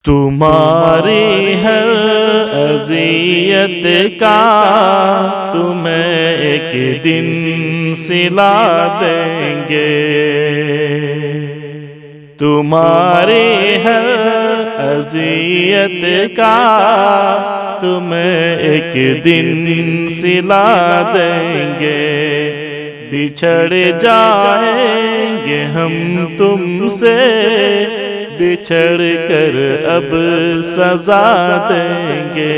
تمہاری ہر اذیت کا تمہیں ایک دن سلا دیں گے، تمہاری ہر اذیت کا تمہیں ایک دن سلا دیں گے، بچھڑ جائیں گے ہم تم سے، بچھڑ کر اب سزا دیں گے،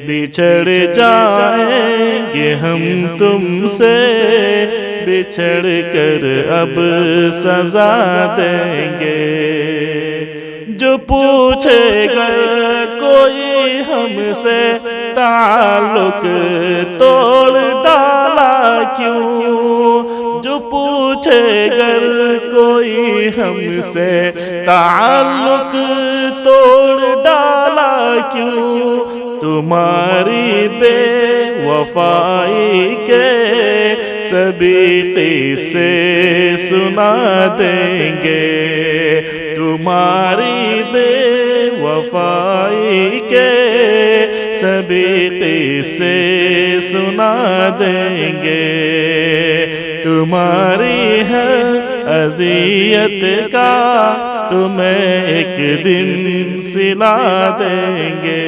بچھڑ جائیں گے ہم تم سے، بچھڑ کر اب سزا دیں گے۔ جو پوچھے گا کوئی ہم سے تعلق توڑ ڈالا کیوں، جو پوچھے گر کوئی ہم سے تعلق توڑ ڈالا کیوں، تمہاری بے وفائی کے سبھی قصے سنا دیں گے، تمہاری بے وفائی کے سبھی قصے سنا دیں گے، تمہاری ہر اذیت کا تمہیں ایک دن سلا دیں گے۔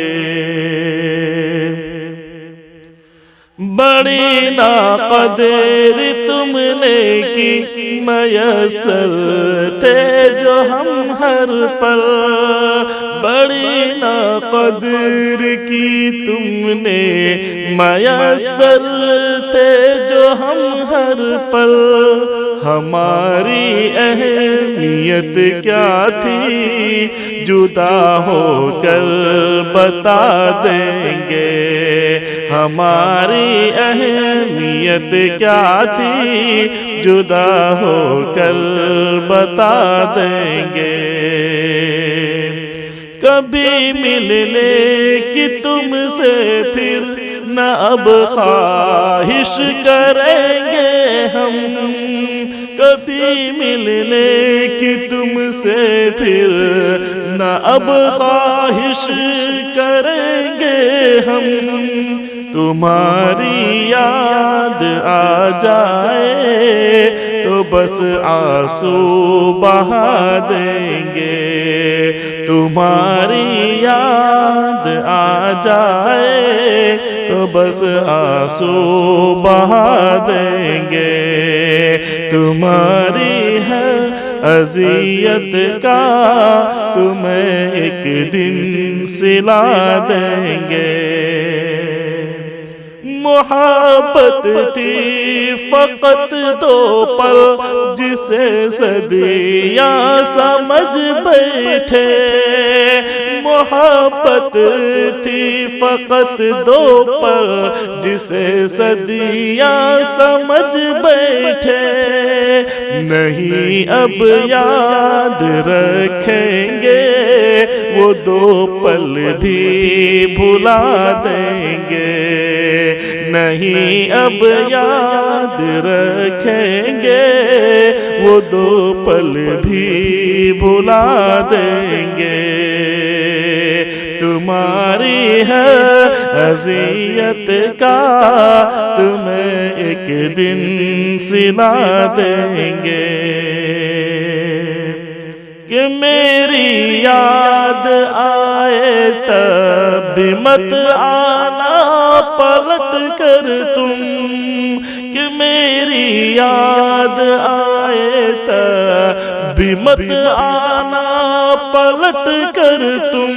بڑی ناقدر تم نے کی میسر تھے جو ہم ہر پل، بڑی ناقدر کی تم نے میسر تھے جو ہم ہر پل، ہماری اہمیت کیا تھی جدا ہو کر بتا دیں گے، ہماری اہمیت کیا تھی جدا ہو کر بتا دیں گے، کبھی ملنے کی تم سے پھر نہ اب خواہش کریں گے ہم، کبھی ملنے کی تم سے پھر نہ اب خواہش کریں گے ہم، تمہاری یاد آ جائے تو بس آنسو بہا دیں گے، تمہاری یاد آ جائے تو بس آنسو بہا دیں گے، تمہاری ہر اذیت کا تمہیں ایک دن سلا دیں گے۔ محبت تھی فقط دو پل جسے صدیاں سمجھ بیٹھے، محبت تھی فقط دو پل جسے صدیاں سمجھ بیٹھے، نہیں اب یاد رکھیں گے وہ دو پل بھی بھلا دیں گے، نہیں اب یاد رکھیں گے وہ دو پل بھی بھلا دیں گے، تمہاری ہر اذیت کا تمہیں ایک دن سلا دیں گے، کہ میری یاد آئے تب بھی مت آنا پلٹ کر تم، کہ میری یاد آئے تب بھی مت آنا پلٹ کر تم،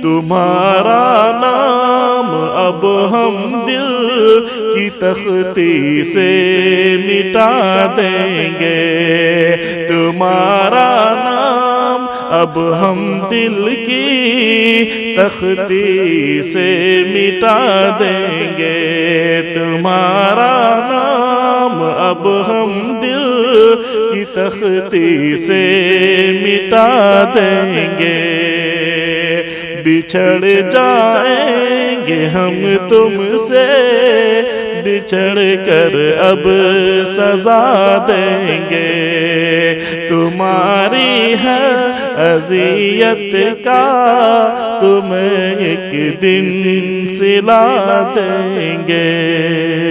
تمہارا نام اب ہم دل کی تختی سے مٹا دیں گے، تمہارا نام اب ہم دل کی تختی سے مٹا دیں گے، تمہارا نام اب ہم دل کی تختی سے مٹا دیں گے، بچھڑ جائیں گے ہم تم سے، بچھڑ کر اب سزا دیں گے تمہاری ہر اذیت کا تمہیں ایک دن صلہ دیں گے